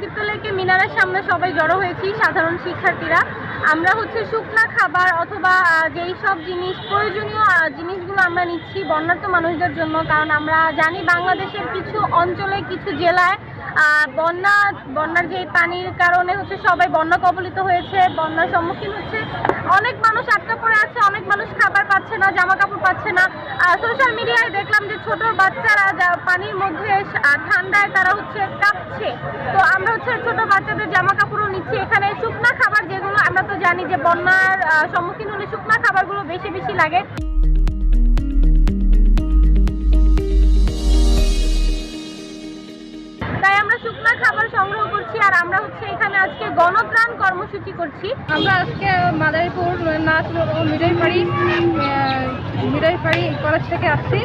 দীপ্ত লেকে মিনারের সামনে সবাই জড়ো হয়েছি সাধারণ শিক্ষার্থীরা। আমরা শুকনা খাবার অথবা যেই সব জিনিস প্রয়োজনীয় জিনিসগুলো আমরা নিচ্ছি বন্যার্ত মানুষদের জন্য, কারণ আমরা জানি বাংলাদেশের কিছু অঞ্চলে কিছু জেলায় বন্যার যে পানির কারণে সবাই বন্যা কবলিত হয়েছে, বন্যার সম্মুখীন হচ্ছে। অনেক মানুষ আটকা পড়ে আছে, অনেক মানুষ খাবার পাচ্ছে না, জামা কাপড় পাচ্ছে না। সোশ্যাল মিডিয়ায় দেখলাম যে ছোট বাচ্চারা পানির মধ্যে ঠান্ডায় তারা কাঁপছে। তো আমরা ছোট বাচ্চাদের জামা কাপড়ও নিচ্ছি। এখানে শুকনা খাবার যেগুলো আমরা তো জানি যে বন্যার সম্মুখীন হলে শুকনা খাবারগুলো বেশি বেশি লাগে। তাই আমরা শুকনা খাবার সংগ্রহ করছি। আর আমরা এখানে আজকে গণত্রাণ কর্মসূচি করছি। আমরা আজকে মাদারীপুর মিডল পাড়ি কলেজ থেকে আসছি।